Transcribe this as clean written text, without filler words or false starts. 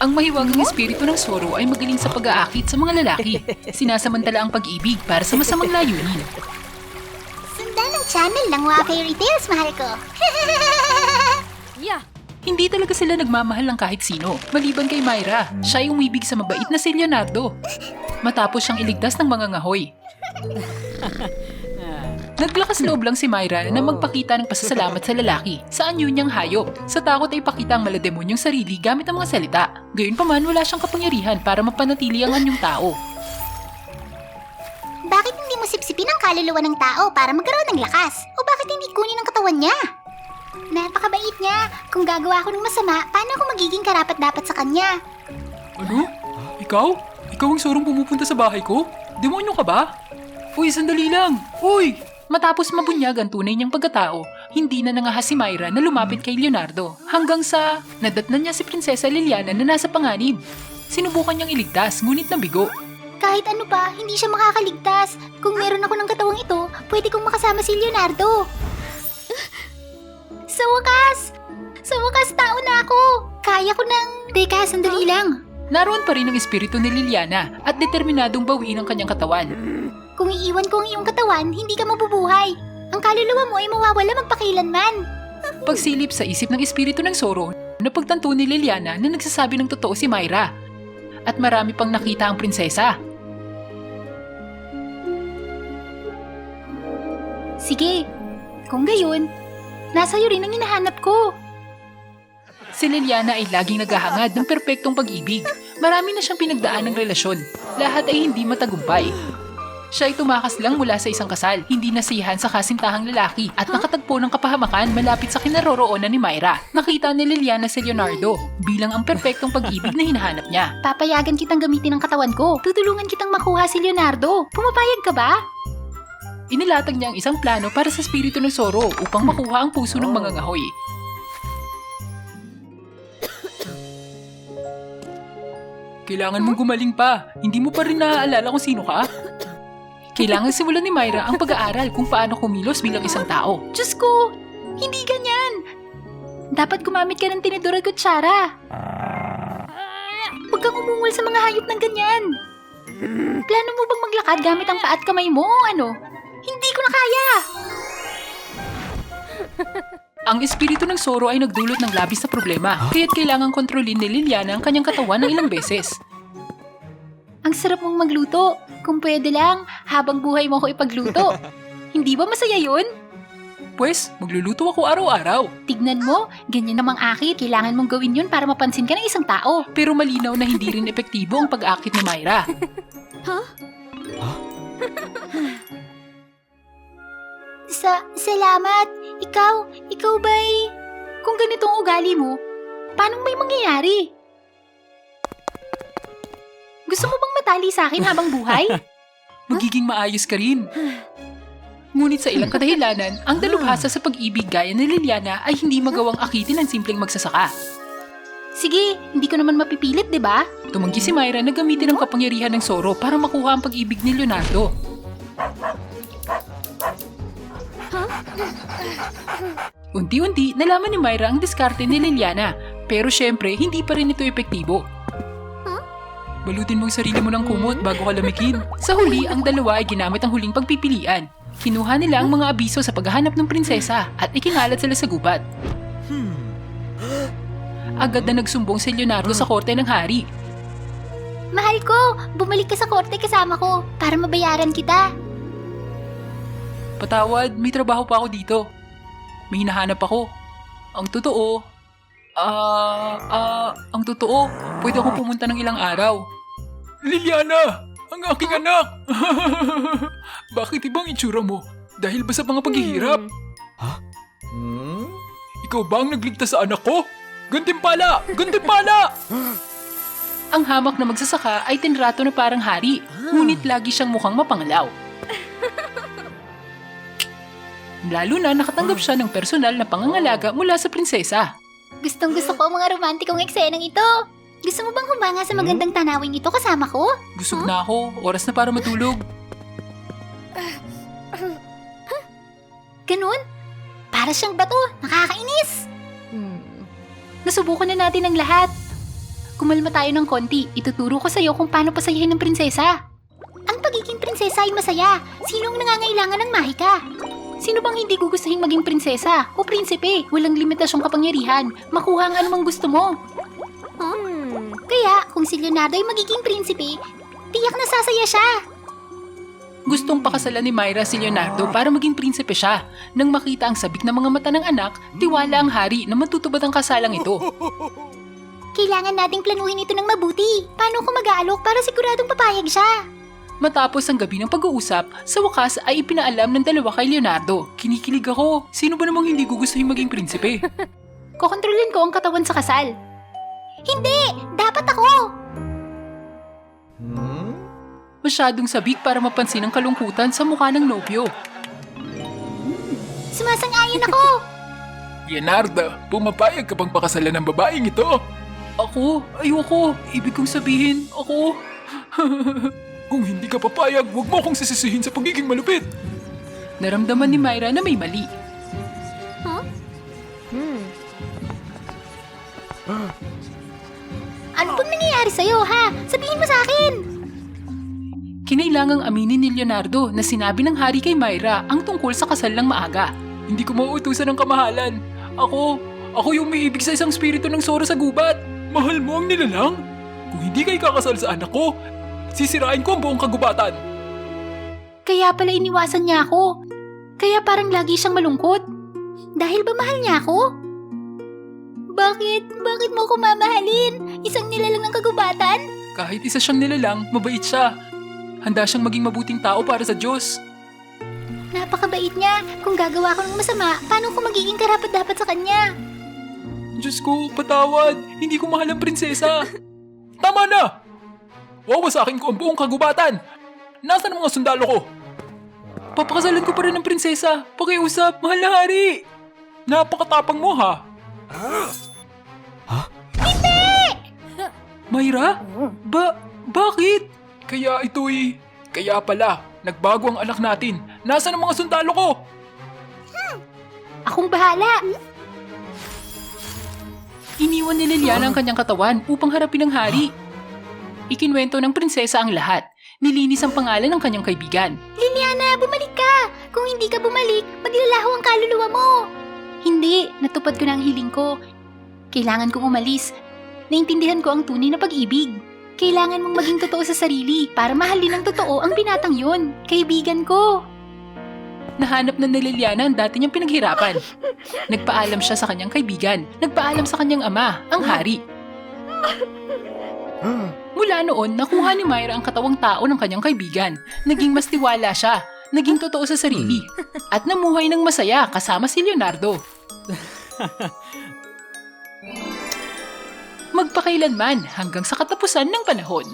Ang mahiwagang espiritu ng Zoro ay magaling sa pag-aakit sa mga lalaki. Sinasamantala ang pag-ibig para sa masamang layunin. Sundan ng channel lang mga fairy tales, mahal ko. Hindi talaga sila nagmamahal ng kahit sino, maliban kay Myra. Siya ay umibig sa mabait na si Leonardo. Matapos siyang iligtas ng mga ngahoy. Naglakas loob lang si Myra na magpakita ng pasasalamat sa lalaki sa anyo niyang hayop. Sa takot ay ipakita ang malademonyong sarili gamit ang mga salita. Gayunpaman wala siyang kapangyarihan para mapanatili ang anyong tao. Bakit hindi mo sipsipin ang kaluluwa ng tao para magkaroon ng lakas? O bakit hindi kunin ang katawan niya? Napakabait niya. Kung gagawa ako ng masama, paano ako magiging karapat-dapat sa kanya? Ano? Ikaw? Ikaw ang Zorong pumupunta sa bahay ko? Demonyo ka ba? Uy, sandali lang! Uy! Matapos mabunyag ang tunay niyang pagkatao, hindi na nangahas si Myra na lumapit kay Leonardo hanggang sa nadatnan niya si Prinsesa Liliana na nasa panganib. Sinubukan niyang iligtas ngunit nabigo. Kahit ano pa, hindi siya makakaligtas. Kung meron ako ng katawang ito, pwede kong makasama si Leonardo. Sa wakas tao na ako. Kaya ko ng... Teka, sandali lang. Naroon pa rin ang espiritu ni Liliana at determinadong bawiin ang kanyang katawan. Kung iiwan ko ang iyong katawan, hindi ka mabubuhay. Ang kaluluwa mo ay mawawala magpakailanman. Pagsilip sa isip ng espiritu ng Zoro, napagtanto ni Liliana na nagsasabi ng totoo si Myra. At marami pang nakita ang prinsesa. Sige, kung gayon, nasa iyo rin ang hinahanap ko. Si Liliana ay laging naghahangad ng perpektong pag-ibig. Marami na siyang pinagdaan ng relasyon. Lahat ay hindi matagumpay. Siya ay tumakas lang mula sa isang kasal, hindi nasiyahan sa kasintahang lalaki at nakatagpo ng kapahamakan malapit sa kinaroroonan ni Myra. Nakita ni Liliana si Leonardo bilang ang perpektong pag-ibig na hinahanap niya. Papayagan kitang gamitin ang katawan ko. Tutulungan kitang makuha si Leonardo. Pumapayag ka ba? Inilatag niya ang isang plano para sa espiritu ng Zoro upang makuha ang puso ng mga ngahoy. Kailangan mong gumaling pa. Hindi mo pa rin naaalala kung sino ka? Kailangan simulan ni Myra ang pag-aaral kung paano kumilos bilang isang tao. Diyos ko! Hindi ganyan! Dapat gumamit ka ng tinidor at kutsara. Huwag kang umungol sa mga hayop ng ganyan. Plano mo bang maglakad gamit ang paa at kamay mo o ano? Hindi ko na kaya! Ang espiritu ng Zoro ay nagdulot ng labis na problema, kaya't kailangang kontrolin ni Liliana ang kanyang katawan ng ilang beses. Ang sarap mong magluto. Kung pwede lang, habang buhay mo ako ipagluto. Hindi ba masaya yun? Pwes, magluluto ako araw-araw. Tignan mo, ganyan namang akit. Kailangan mong gawin yun para mapansin ka ng isang tao. Pero malinaw na hindi rin epektibo ang pag-aakit ni Myra. Salamat. Ikaw ba'y... Kung ganitong ugali mo, paano may mangyayari? Gusto mo bang matali sa akin habang buhay? Magiging maayos ka rin. Ngunit sa ilang kadahilanan, ang dalubhasa sa pag-ibig gaya ni Liliana ay hindi magawang akitin ng simpleng magsasaka. Sige, hindi ko naman mapipilit, di ba? Tumanggi si Myra na gamitin ang kapangyarihan ng Zoro para makuha ang pag-ibig ni Leonardo. Unti-unti, nalaman ni Myra ang diskarte ni Liliana, pero syempre, hindi pa rin ito epektibo. Balutin mong sarili mo ng kumot bago ka lamikin. Sa huli, ang dalawa ay ginamit ang huling pagpipilian. Kinuha nila ang mga abiso sa paghahanap ng prinsesa at ikinalat sila sa gubat. Agad na nagsumbong si Leonardo sa korte ng hari. Mahal ko, bumalik ka sa korte kasama ko para mabayaran kita. Patawad, may trabaho pa ako dito. May hinahanap ako. Ang totoo, pwede akong pumunta ng ilang araw. Liliana! Ang aking anak! Bakit ibang itsura mo? Dahil ba sa mga paghihirap? Ikaw ba ang nagligtas sa anak ko? Gantimpala! Gantimpala! Ang hamak na magsasaka ay tinrato na parang hari, ngunit lagi siyang mukhang mapangalaw. Lalo na nakatanggap siya ng personal na pangangalaga mula sa prinsesa. Gustong-gusto ko ang mga romantikong eksenang ito. Gusto mo bang humanga sa magandang tanawin ito kasama ko? Busog na ako. Oras na para matulog. Ganun? Para siyang bato. Nakakainis. Nasubukan na natin ang lahat. kumalma tayo ng konti. Ituturo ko sa'yo kung paano pasayahin ng prinsesa. Ang pagiging prinsesa ay masaya. Sinong nangangailangan ng mahika? Sino bang hindi gugustuhin maging prinsesa o prinsipe? Walang limitasyong kapangyarihan. Makuha ang anumang gusto mo. Kaya, kung si Leonardo ay magiging prinsipe, tiyak na sasaya siya. Gustong pakasalan ni Myra si Leonardo para maging prinsipe siya. Nang makita ang sabik ng mga mata ng anak, tiwala ang hari na matutupad ang kasalang ito. Kailangan nating planuhin ito ng mabuti. Paano ko mag-aalok para siguradong papayag siya? Matapos ang gabi ng pag-uusap, sa wakas ay ipinaalam ng dalawa kay Leonardo. Kinikilig ako. Sino ba namang hindi gugustuhin maging prinsipe? Kokontrolin ko ang katawan sa kasal. Hindi! Dapat ako! Masyadong sabik para mapansin ang kalungkutan sa mukha ng nobyo. Sumasang-ayon ako! Leonardo, pumapayag ka bang pakasalan ng babaeng ito? Ako? Ayoko. Ibig kong sabihin, ako... Kung hindi ka papayag, huwag mo akong sisisihin sa pagiging malupit. Naramdaman ni Myra na may mali. Ano bang nangyayari sa'yo, ha? Sabihin mo sa akin! Kinailangang aminin ni Leonardo na sinabi ng hari kay Myra ang tungkol sa kasal ng maaga. Hindi ko mauutusan ng kamahalan. Ako yung may ibig sa isang spirito ng Sora sa gubat. Mahal mo ang nilalang? Kung hindi ka ikakasal sa anak ko, sisirain ko ang buong kagubatan. Kaya pala iniwasan niya ako. Kaya parang lagi siyang malungkot. Dahil ba mahal niya ako? Bakit? Bakit mo ko mamahalin? Isang nilalang ng kagubatan? Kahit isa siyang nilalang, mabait siya. Handa siyang maging mabuting tao para sa Diyos. Napakabait niya. Kung gagawa ko ng masama, paano ko magiging karapat-dapat sa kanya? Diyos ko, patawad. Hindi ko mahal ang prinsesa. Tama na! Wawasakin ko ang buong kagubatan. Nasaan ang mga sundalo ko? Papakasalan ko pa rin ng prinsesa. Pakiusap, mahal na hari. Napakatapang mo ha. Myra? Bakit? Kaya pala, nagbago ang anak natin. Nasaan ang mga sundalo ko? Akong bahala. Iniwan ni Liliana ang kanyang katawan upang harapin ang hari. Ikinwento ng prinsesa ang lahat. Nilinis ang pangalan ng kanyang kaibigan. Liliana, bumalik ka! Kung hindi ka bumalik, maglalaho ang kaluluwa mo! Hindi, natupad ko na ang hiling ko. Kailangan kong umalis. Naintindihan ko ang tunay na pag-ibig. Kailangan mong maging totoo sa sarili para mahalin ng totoo ang binatang yun. Kaibigan ko. Nahanap na ni Liliana ang dati niyang pinaghirapan. Nagpaalam siya sa kanyang kaibigan. Nagpaalam sa kanyang ama, ang hari. Mula noon, nakuha ni Myra ang katawang tao ng kanyang kaibigan. Naging mas tiwala siya, naging totoo sa sarili, at namuhay ng masaya kasama si Leonardo. Magpakailanman hanggang sa katapusan ng panahon.